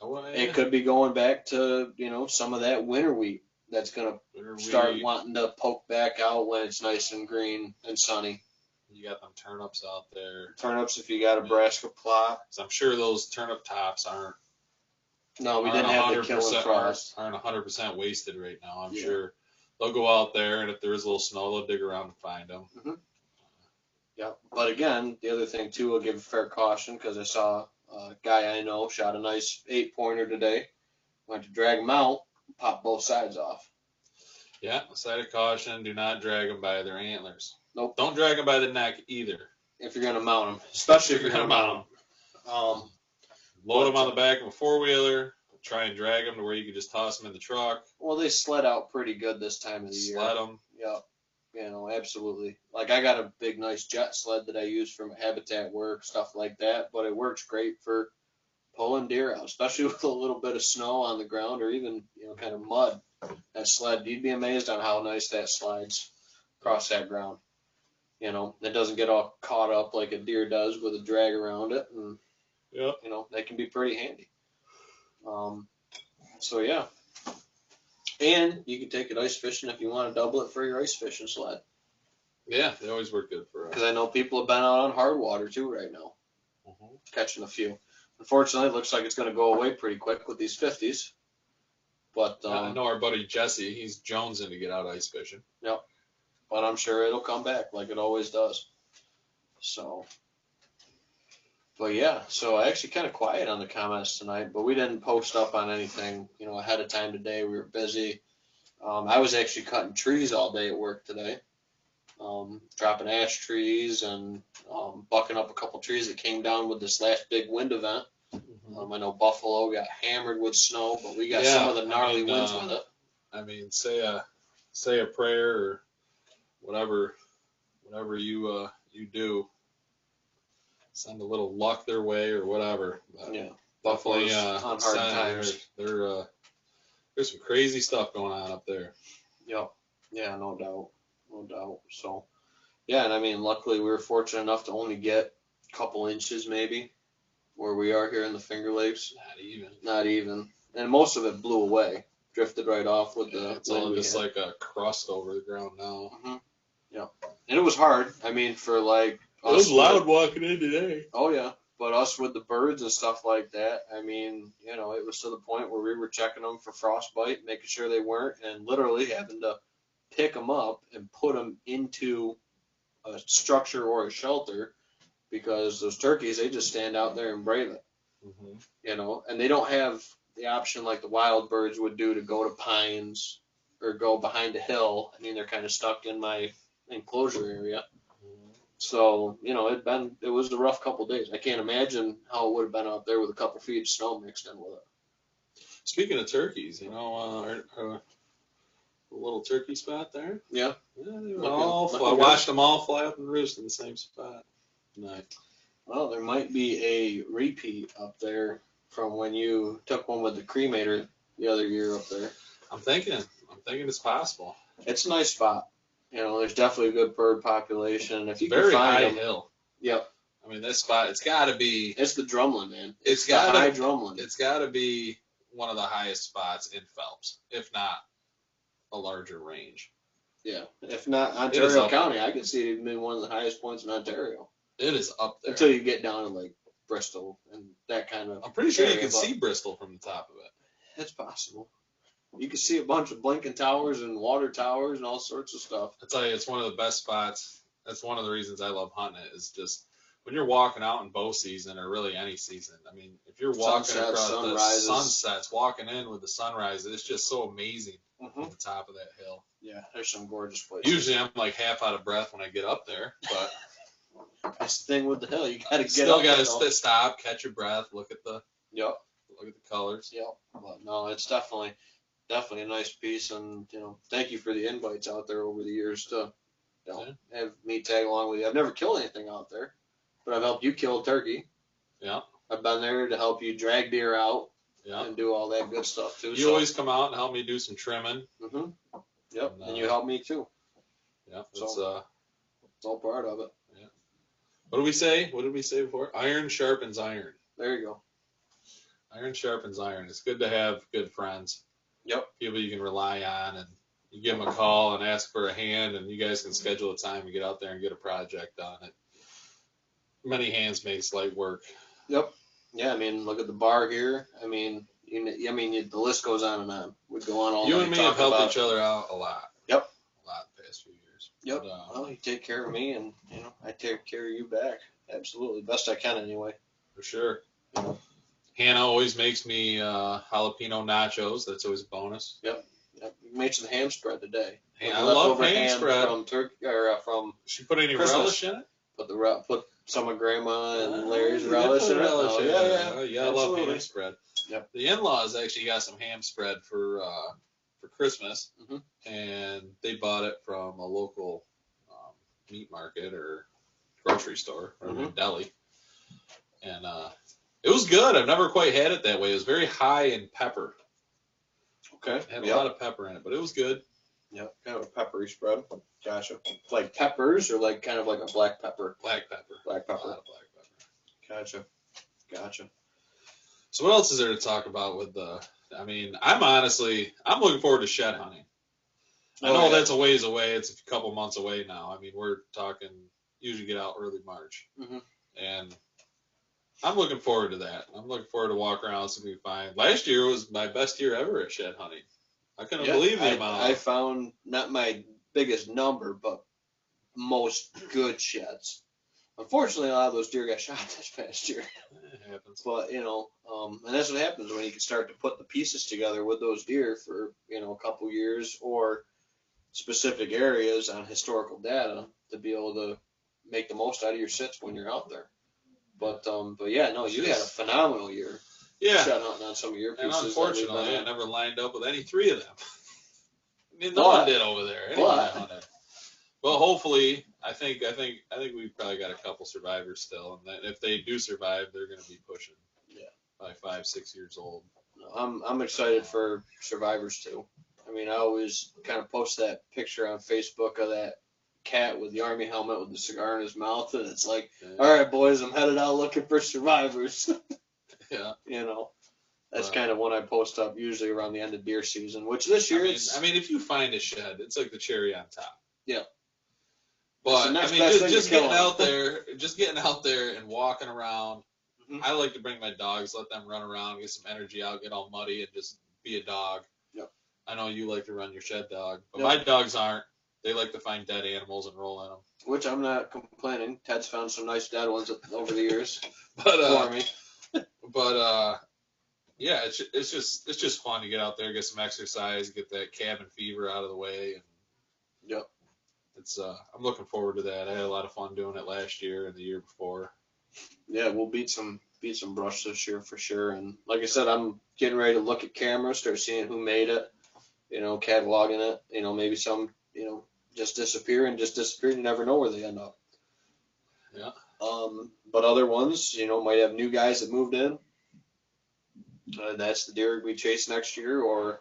it could be going back to some of that winter wheat that's going to start wanting to poke back out when it's nice and green and sunny. You got them turnips out there. Turnips if you got a Nebraska plot. So I'm sure those turnip tops aren't. No, we didn't have the killing frost. Aren't 100% wasted right now. I'm sure they'll go out there, and if there is a little snow, they'll dig around and find them. Mm-hmm. Yeah, but again, the other thing too, I'll give a fair caution because I saw a guy I know shot a nice 8-pointer today. Went to drag him out, pop both sides off. Yeah, side of caution: do not drag them by their antlers. Nope. Don't drag them by the neck either. If you're gonna mount them, especially if you're gonna mount them. Load them on the back of a 4-wheeler. Try and drag them to where you can just toss them in the truck. Well, they sled out pretty good this time of the year. Sled them. Yep. Absolutely. Like I got a big, nice jet sled that I use for habitat work, stuff like that. But it works great for pulling deer out, especially with a little bit of snow on the ground or even kind of mud. That sled, you'd be amazed on how nice that slides across that ground. It doesn't get all caught up like a deer does with a drag around it, and they can be pretty handy. So yeah, and you can take it ice fishing if you want to double it for your ice fishing sled. Yeah, they always work good for us. Because I know people have been out on hard water too right now, catching a few. Unfortunately, it looks like it's going to go away pretty quick with these 50s. But I know our buddy Jesse, he's jonesing to get out ice fishing. Yep. But I'm sure it'll come back like it always does. So. But yeah, so actually kind of quiet on the comments tonight, but we didn't post up on anything, ahead of time today. We were busy. I was actually cutting trees all day at work today, dropping ash trees and bucking up a couple trees that came down with this last big wind event. I know Buffalo got hammered with snow, but we got some of the gnarly winds with it. I mean, say a prayer or whatever you do. Send a little luck their way or whatever. Yeah, Buffalo's on hard times. There's some crazy stuff going on up there. Yep. Yeah, no doubt. So, yeah, and I mean, luckily we were fortunate enough to only get a couple inches maybe where we are here in the Finger Lakes. Not even. And most of it blew away. drifted right off with the It's wind all we just had. like a crust over the ground now. Mm-hmm. Yeah, and it was hard. I mean, for like It was us loud walking in today. oh yeah, but us with the birds and stuff like that. I mean, you know, it was to the point where we were checking them for frostbite, making sure they weren't, and literally having to pick them up and put them into a structure or a shelter because those turkeys they just stand out there and brave it, Mm-hmm. you know, and they don't have the option like the wild birds would do to go to pines or go behind a hill. I mean, they're kind of stuck in my enclosure area. So, you know, it was a rough couple days. I can't imagine how it would have been out there with a couple feet of snow mixed in with it. Speaking of turkeys, you know, our little turkey spot there. Yeah. Yeah, they were Looking I good. watched them all fly up and roost in the same spot tonight. Well, there might be a repeat up there from when you took one with the cremator the other year up there. I'm thinking it's possible. It's a nice spot. You know, there's definitely a good bird population. If you Very can find high them, hill. yep, I mean, this spot, it's got to be. it's the drumlin, man. It's the got high drumlin. It's got to be one of the highest spots in Phelps, if not a larger range. Yeah, if not is Ontario up County, there. I could see it being one of the highest points in Ontario. It is up there. Until you get down to like Bristol and that kind of. I'm pretty sure you area, can but see Bristol from the top of it. It's possible. You can see a bunch of blinking towers and water towers and all sorts of stuff. I tell you, it's one of the best spots. That's one of the reasons I love hunting it. Is just when you're walking out in bow season or really any season. I mean, if you're walking Sunsets, across sunrises. the sunsets, walking in with the sunrise, it's just so amazing Mm-hmm. at the top of that hill. Yeah, there's some gorgeous places. Usually, I'm like half out of breath when I get up there, but That's the thing with the hill. You got to get still up got there, to stop, catch your breath, look at the Yep. colors. Yep. But no, it's definitely a nice piece, and you know, thank you for the invites out there over the years to have me tag along with you. I've never killed anything out there, but I've helped you kill a turkey. Yeah. I've been there to help you drag deer out Yeah. and do all that good stuff too. You always come out and help me do some trimming. Mm-hmm. Yep. And, And you help me too. Yeah. So- It's It's all part of it. what did we say? What did we say before? Iron sharpens iron. There you go. Iron sharpens iron. It's good to have good friends. Yep. People you can rely on, and you give them a call and ask for a hand, and you guys can schedule a time to get out there and get a project done. Many hands makes light work. Yep. Yeah, I mean, look at the bar here. I mean, the list goes on and on. We go on all You night and me have talking helped about each other out a lot. Yep. A lot the past few years. Yep. But, Well, you take care of me, and I take care of you back. Absolutely, best I can anyway. for sure. Yeah. Hannah always makes me jalapeno nachos. That's always a bonus. Yep. You made some ham spread today. Hey, With I leftover love ham spread. from turkey or from She put any Christmas. relish in it? put some of Grandma and Larry's You did relish put in it. relish Oh, in yeah, it. yeah. Oh, yeah, I love Absolutely. ham spread. Yep. The in-laws actually got some ham spread for Christmas, Mhm. and they bought it from a local meat market or grocery store or Mhm. deli, and it was good. I've never quite had it that way. It was very high in pepper. Okay. It had a Yep. lot of pepper in it, but it was good. Yep. Kind of a peppery spread. Gotcha. Like peppers or like kind of like a black pepper. Black pepper. Black A lot pepper. of black pepper. Gotcha. So what else is there to talk about with the? I mean, I'm looking forward to shed hunting. I know that's a ways away. It's a couple months away now. I mean, we're talking usually get out early March, Mhm. and I'm looking forward to that. I'm looking forward to walk around, see what we find. Last year was my best year ever at shed hunting. I couldn't believe the amount. I found not my biggest number, but most good sheds. Unfortunately, a lot of those deer got shot this past year. It happens. But and that's what happens when you can start to put the pieces together with those deer for a couple years or specific areas on historical data to be able to make the most out of your sits when you're out there. But yeah, no, you had a phenomenal year. Yeah, Shed hunting on some of your and pieces. unfortunately, I never lined up with any three of them. I mean, no But- one did over there. Anyone that hunted. Well, hopefully, I think we've probably got a couple survivors still, and that if they do survive, they're going to be pushing. Yeah. By 5-6 years old. I'm excited for survivors too. I mean, I always kind of post that picture on Facebook of that cat with the army helmet with the cigar in his mouth, and it's like, all right, boys, I'm headed out looking for survivors. Yeah. That's kind of when I post up usually around the end of deer season, which this year I mean, if you find a shed, it's like the cherry on top. Yeah. But I mean, just getting out there and walking around. Mm-hmm. I like to bring my dogs, let them run around, get some energy out, get all muddy, and just be a dog. Yep. I know you like to run your shed dog, but my dogs aren't. They like to find dead animals and roll in them. Which I'm not complaining. Ted's found some nice dead ones over the years for me. But yeah, it's just fun to get out there, get some exercise, get that cabin fever out of the way, and yep. It's I'm looking forward to that. I had a lot of fun doing it last year and the year before. Yeah, we'll beat some brush this year for sure. And like I said, I'm getting ready to look at cameras, start seeing who made it, cataloging it. Maybe some, just disappear. You never know where they end up. Yeah. But other ones, might have new guys that moved in. That's the deer we chase next year, or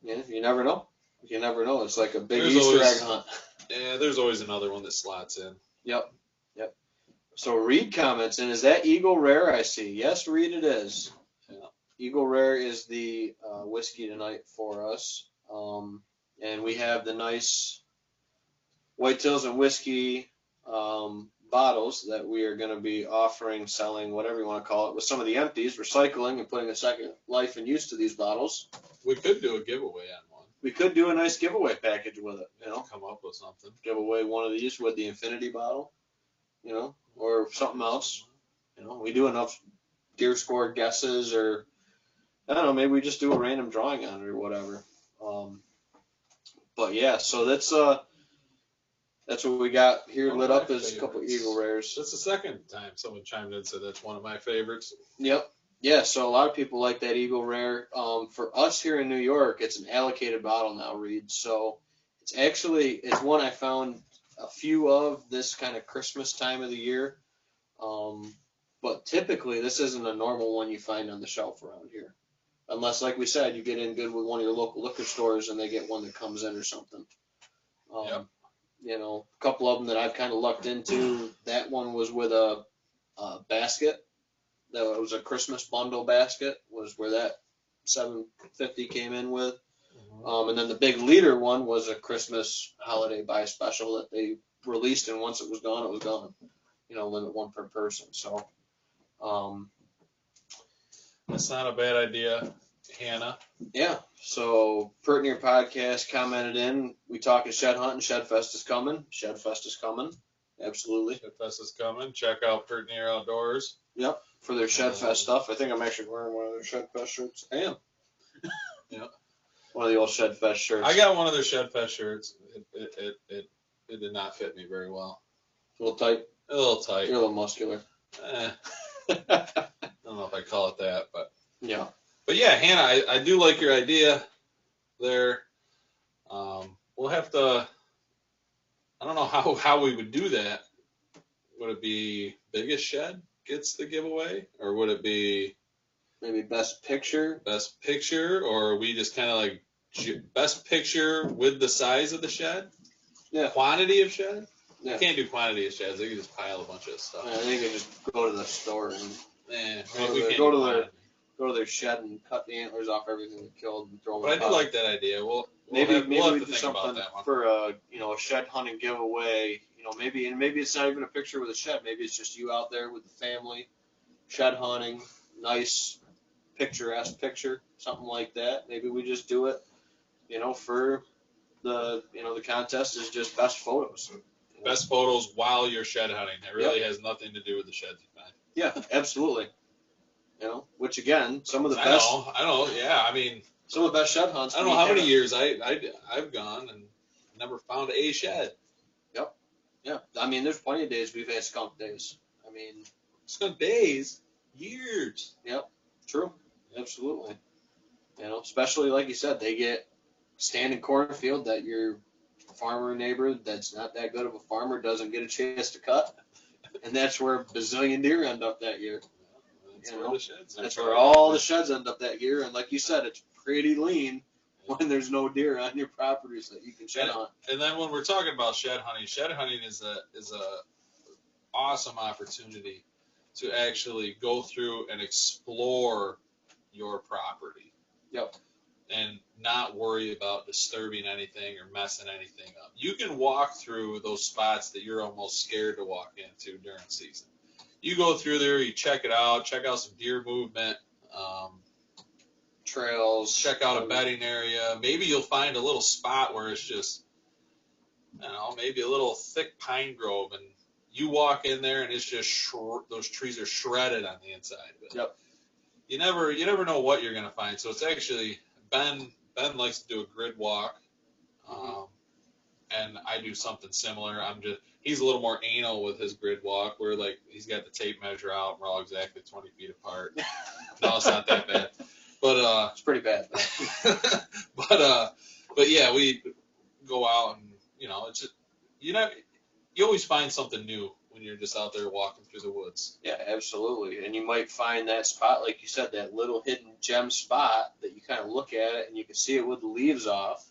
you never know. You never know. It's like a big Easter egg hunt. Yeah, there's always another one that slots in. Yep. So Reed comments, and is that Eagle Rare I see? Yes, Reed, it is. Yeah. Eagle Rare is the whiskey tonight for us. And we have the nice Whitetails and whiskey bottles that we are going to be offering, selling, whatever you want to call it, with some of the empties, recycling, and putting a second life and use to these bottles. We could do a giveaway on one. We could do a nice giveaway package with it. Come up with something. Give away one of these with the infinity bottle, or something else. We do enough deer score guesses, or I don't know, maybe we just do a random drawing on it or whatever. But yeah, so that's what we got here lit up as a couple Eagle Rares. That's the second time someone chimed in and said that's one of my favorites. Yep. Yeah, so a lot of people like that Eagle Rare. For us here in New York, it's an allocated bottle now, Reed. So it's one I found a few of this kind of Christmas time of the year. But typically, this isn't a normal one you find on the shelf around here. Unless, like we said, you get in good with one of your local liquor stores and they get one that comes in or something. Yep. A couple of them that I've kind of lucked into, that one was with a basket. That was a Christmas bundle basket, was where that $7.50 came in with. Mm-hmm. And then the big leader one was a Christmas holiday buy special that they released, and once it was gone, it was gone. Limit one per person. So that's not a bad idea, Hannah. Yeah. So Pert Near Podcast commented in. We talking shed hunting. Shedfest is coming. Shedfest is coming. Absolutely. Shedfest is coming. Check out Pert Near Outdoors. Yep. For their Shedfest stuff. I think I'm actually wearing one of their Shedfest shirts. I am. Yep. One of the old Shedfest shirts. I got one of their Shedfest shirts. It did not fit me very well. A little tight. A little tight. You're a little muscular. I don't know if I call it that, but yeah. But yeah, Hannah, I do like your idea there. We'll have to. I don't know how we would do that. Would it be biggest shed gets the giveaway, or would it be maybe best picture? Best picture, or we just kind of like best picture with the size of the shed? Yeah. Quantity of shed? Yeah. You can't do quantity of sheds. They can just pile a bunch of stuff. Yeah, they can just go to the store and go to their shed and cut the antlers off everything they killed and throw them. But I do like that idea. Maybe have we to do think something about that one. for a shed hunting giveaway. Maybe it's not even a picture with a shed. Maybe it's just you out there with the family, shed hunting, nice picturesque picture, something like that. Maybe we just do it. For the contest is just best photos. Best photos while you're shed hunting. It really has nothing to do with the sheds you find. Yeah, absolutely. Which again, some of the best. I know. Yeah, I mean, some of the best shed hunts. I don't know how many years I've gone and never found a shed. Yep. Yeah. I mean, there's plenty of days we've had skunk days. Skunk days, years. Yep. True. Absolutely. Especially like you said, they get standing cornfield that your farmer neighbor that's not that good of a farmer doesn't get a chance to cut, and that's where a bazillion deer end up that year. That's where all the sheds end up that year, and like you said, it's pretty lean when there's no deer on your properties that you can shed hunt. And then when we're talking about shed hunting is a awesome opportunity to actually go through and explore your property. Yep. And not worry about disturbing anything or messing anything up. You can walk through those spots that you're almost scared to walk into during season. You go through there, you check it out, check out some deer movement, trails, check out a bedding area. Maybe you'll find a little spot where it's just, I don't know, maybe a little thick pine grove, and you walk in there and it's just those trees are shredded on the inside of it. Yep. You never know what you're gonna find. So it's actually Ben likes to do a grid walk, and I do something similar. He's a little more anal with his grid walk, where like he's got the tape measure out, and we're all exactly 20 feet apart. No, it's not that bad, but it's pretty bad. but yeah, we go out and it's just, you always find something new when you're just out there walking through the woods. Yeah, absolutely. And you might find that spot, like you said, that little hidden gem spot that you kind of look at it and you can see it with the leaves off,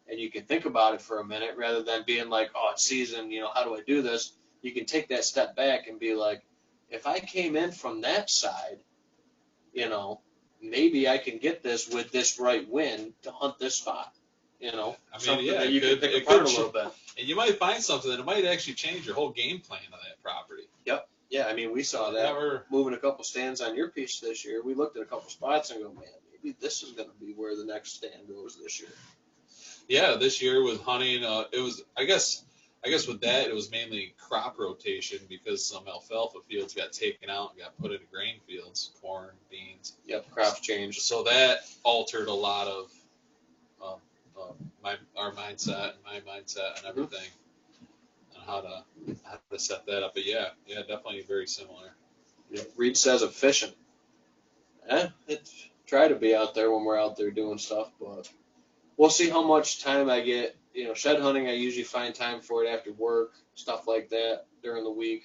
and you can think about it for a minute rather than being like, oh, it's season, how do I do this? You can take that step back and be like, if I came in from that side, maybe I can get this with this right wind to hunt this spot. Something that you can pick apart a little bit. And you might find something that might actually change your whole game plan of that property. Yep. Yeah, I mean, we saw that moving a couple stands on your piece this year. We looked at a couple spots and go, man, maybe this is going to be where the next stand goes this year. Yeah, this year with hunting, it was, I guess with that, it was mainly crop rotation because some alfalfa fields got taken out and got put into grain fields, corn, beans. Yep, crops changed. So that altered a lot of our mindset and my mindset and everything, and how to set that up. But yeah, definitely very similar. Reed says efficient. Try to be out there when we're out there doing stuff, but we'll see how much time I get. Shed hunting, I usually find time for it after work, stuff like that during the week.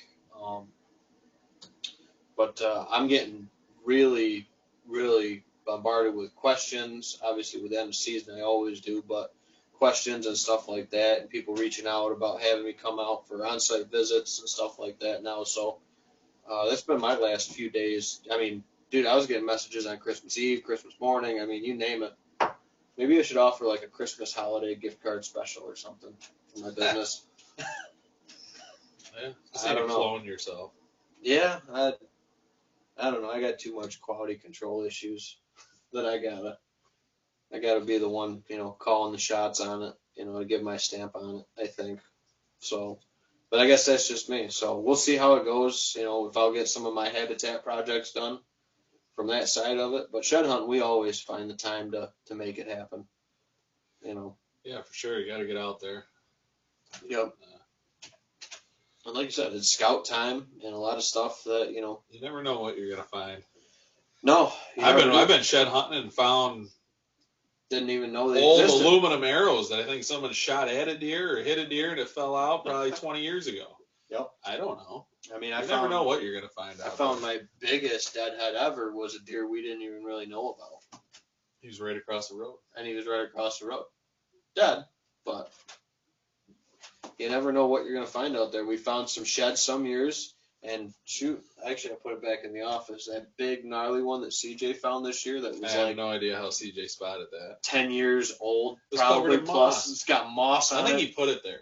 But I'm getting really, really bombarded with questions. Obviously, with the end of season, I always do, but questions and stuff like that, and people reaching out about having me come out for on-site visits and stuff like that now. So that's been my last few days. I mean, dude, I was getting messages on Christmas Eve, Christmas morning. I mean, you name it. Maybe I should offer like a Christmas holiday gift card special or something for my business. Yeah, I don't know. Clone yourself. Yeah, I don't know. I got too much quality control issues that I gotta be the one, calling the shots on it, to give my stamp on it, I think. So, but I guess that's just me. So we'll see how it goes. If I'll get some of my habitat projects done from that side of it. But shed hunting, we always find the time to make it happen. Yeah, for sure. You got to get out there. Yep. And like you said, it's scout time and a lot of stuff that, You never know what you're going to find. No. I've been shed hunting and found didn't even know they old existed. Aluminum arrows that I think someone shot at a deer or hit a deer and it fell out probably 20 years ago. Yep. I don't know. I mean, you never know what you're going to find out. I found my biggest deadhead ever was a deer we didn't even really know about. He was right across the road. And he was right across the road. Dead, but you never know what you're going to find out there. We found some sheds some years, and shoot, actually I put it back in the office. That big gnarly one that CJ found this year that was I have no idea how CJ spotted that. 10 years old, probably plus. Moss. It's got moss on it. I think he put it there.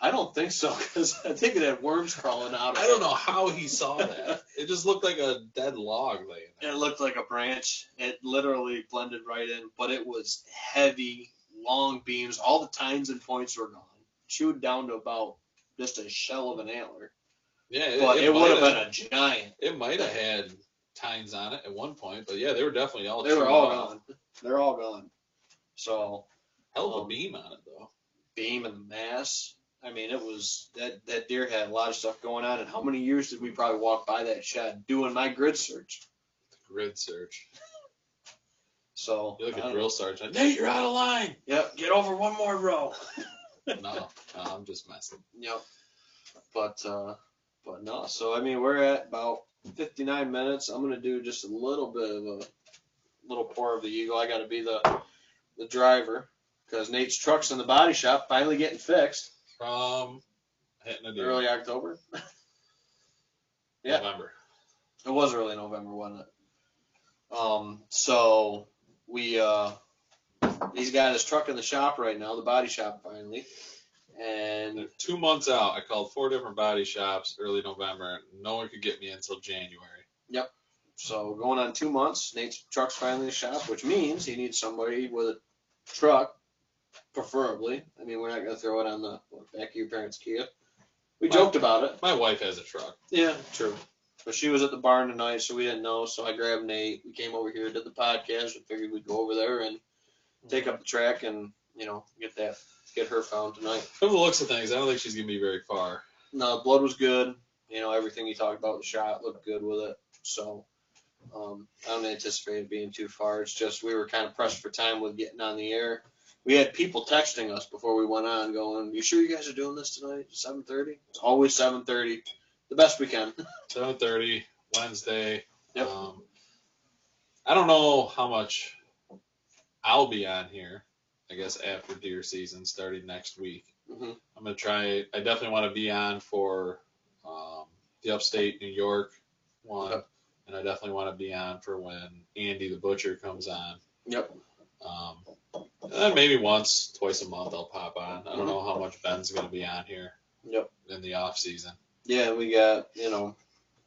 I don't think so, because I think it had worms crawling out of it. I don't know how he saw that. It just looked like a dead log laying there. It looked like a branch. It literally blended right in, but it was heavy, long beams. All the tines and points were gone. Chewed down to about just a shell of an antler. Yeah, but it would have been a giant. It might have had tines on it at one point, but yeah, they were definitely all. They were all gone. They're all gone. So hell of a beam on it though. Beam and mass. I mean, it was that deer had a lot of stuff going on. And how many years did we probably walk by that shed doing my grid search? Grid search. So you look at drill sergeant. Nate, you're out of line. Yep, get over one more row. No, I'm just messing. Yep. But no. So I mean, we're at about 59 minutes. I'm gonna do just a little bit of a little pour of the Eagle. I got to be the driver because Nate's truck's in the body shop, finally getting fixed. From hitting a deer. Early October. Yeah. November. It was early November, wasn't it? So we he's got his truck in the shop right now, the body shop finally, and They're 2 months out. I called 4 different body shops early November. No one could get me until January. yep. So going on 2 months, Nate's truck's finally in the shop, which means he needs somebody with a truck, preferably. I mean, we're not gonna throw it on the back of your parents' Kia. We joked about it. My wife has a truck. Yeah, true. But she was at the barn tonight, so we didn't know. So I grabbed Nate. We came over here, did the podcast, and figured we'd go over there and take up the track and get her found tonight. From the looks of things, I don't think she's gonna be very far. No, blood was good. Everything he talked about the shot looked good with it. So I don't anticipate it being too far. It's just we were kind of pressed for time with getting on the air. We had people texting us before we went on going, "You sure you guys are doing this tonight? 7:30?" It's always 7:30. The best we can. 7:30 Wednesday. Yep. I don't know how much I'll be on here. I guess after deer season starting next week. Mm-hmm. I'm gonna try. I definitely want to be on for the upstate New York one, Yep. and I definitely want to be on for when Andy the Butcher comes on. Yep. And then maybe once, twice a month I'll pop on. I don't know how much Ben's gonna be on here. Yep. In the off season. Yeah, we got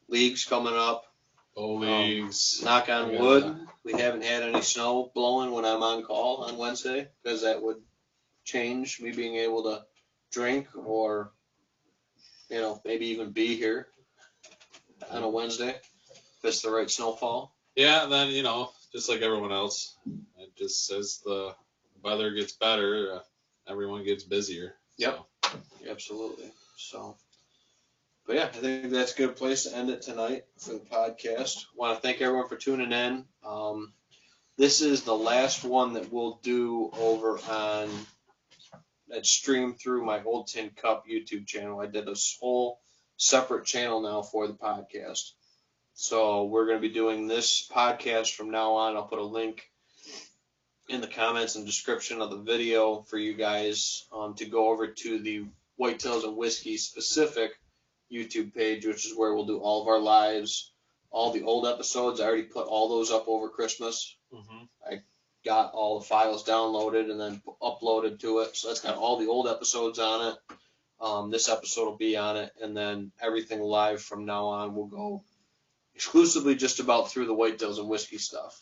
leagues coming up. Leagues. Knock on wood, we haven't had any snow blowing when I'm on call on Wednesday because that would change me being able to drink or, maybe even be here on a Wednesday if it's the right snowfall. Yeah, and then, just like everyone else, it just says the weather gets better, everyone gets busier. Yep. So. Absolutely. So. But yeah, I think that's a good place to end it tonight for the podcast. Want to thank everyone for tuning in. This is the last one that we'll do over on that stream through my Old Tin Cup YouTube channel. I did a whole separate channel now for the podcast. So we're going to be doing this podcast from now on. I'll put a link in the comments and description of the video for you guys to go over to the Whitetails and Whiskey specific YouTube page, which is where we'll do all of our lives, all the old episodes. I already put all those up over Christmas. Mm-hmm. I got all the files downloaded and then uploaded to it. So that's got all the old episodes on it. This episode will be on it. And then everything live from now on will go exclusively just about through the Whitetails and Whiskey stuff.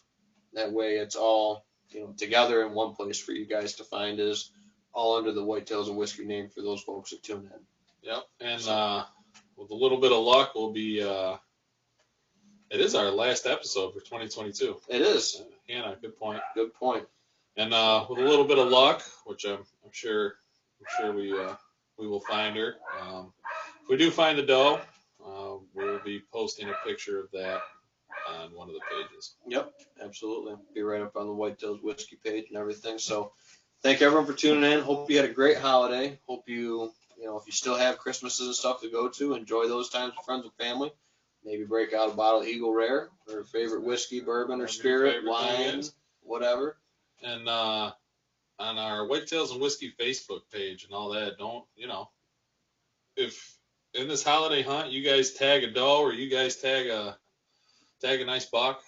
That way it's all together in one place for you guys to find, is all under the Whitetails and Whiskey name for those folks that tune in. Yep. And with a little bit of luck, we'll be. It is our last episode for 2022. It is. Hannah, good point. Good point. And with a little bit of luck, which I'm sure we will find her. If we do find the doe, we'll be posting a picture of that on one of the pages. Yep, absolutely. Be right up on the Whitetails Whiskey page and everything. So thank everyone for tuning in. Hope you had a great holiday. Hope you, if you still have Christmases and stuff to go to, enjoy those times with friends and family. Maybe break out a bottle of Eagle Rare or favorite whiskey, bourbon, or spirit, wine, whatever. And on our Whitetails and Whiskey Facebook page and all that, don't, if in this holiday hunt you guys tag a doe or you guys tag a nice buck,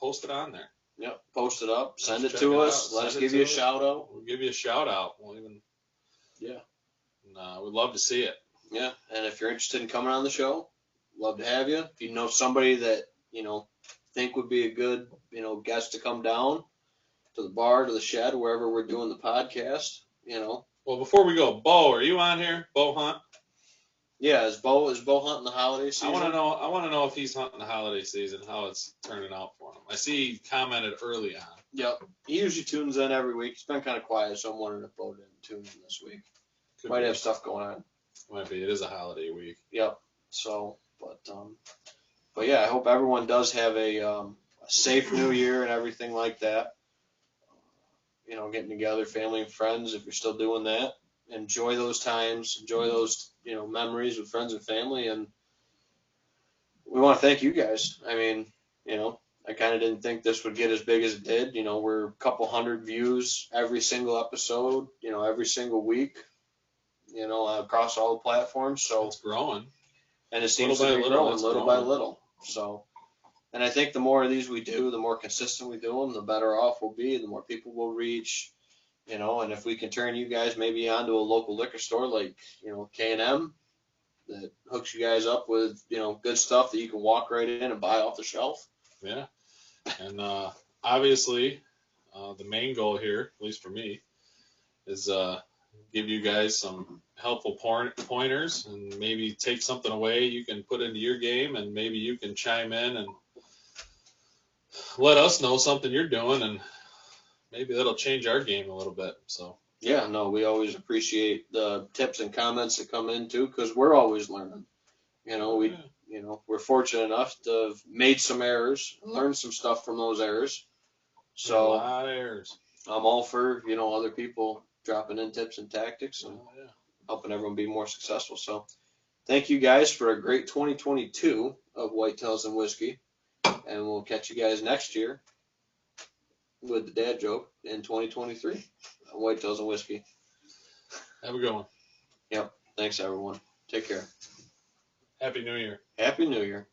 post it on there. Yep, post it up, send it to us. Let us give you a shout out. We'll give you a shout out. We'll even. Yeah. And, we'd love to see it. Yeah, and if you're interested in coming on the show, love to have you. If you know somebody that think would be a good guest to come down to the bar, to the shed, wherever we're doing the podcast, Well, before we go, Bo, are you on here? Bo Hunt? Yeah, is Bo hunting the holiday season? I want to know if he's hunting the holiday season, how it's turning out for him. I see he commented early on. Yep, he usually tunes in every week. He's been kind of quiet, so I'm wondering if Bo didn't tune in this week. Might have stuff going on. Might be. It is a holiday week. Yep. So, but yeah, I hope everyone does have a safe New Year and everything like that. Getting together, family and friends, if you're still doing that. Enjoy those times. Enjoy those, memories with friends and family. And we want to thank you guys. I mean, I kind of didn't think this would get as big as it did. We're a couple hundred views every single episode, every single week, across all the platforms. So it's growing. And it seems to be growing little by little. So And I think the more of these we do, the more consistent we do them, the better off we'll be, the more people we'll reach, and if we can turn you guys maybe onto a local liquor store like, K&M that hooks you guys up with, good stuff that you can walk right in and buy off the shelf. Yeah. And obviously, the main goal here, at least for me, is give you guys some helpful pointers and maybe take something away you can put into your game, and maybe you can chime in and let us know something you're doing, and maybe that'll change our game a little bit. So Yeah, no, we always appreciate the tips and comments that come in too, because we're always learning. We're fortunate enough to have made some errors, learned some stuff from those errors. a So lot of errors. I'm all for, other people dropping in tips and tactics and Oh, yeah. helping everyone be more successful. So thank you guys for a great 2022 of Whitetails and Whiskey. And we'll catch you guys next year with the dad joke in 2023 on Whitetails and Whiskey. Have a good one. Yep. Thanks, everyone. Take care. Happy New Year. Happy New Year.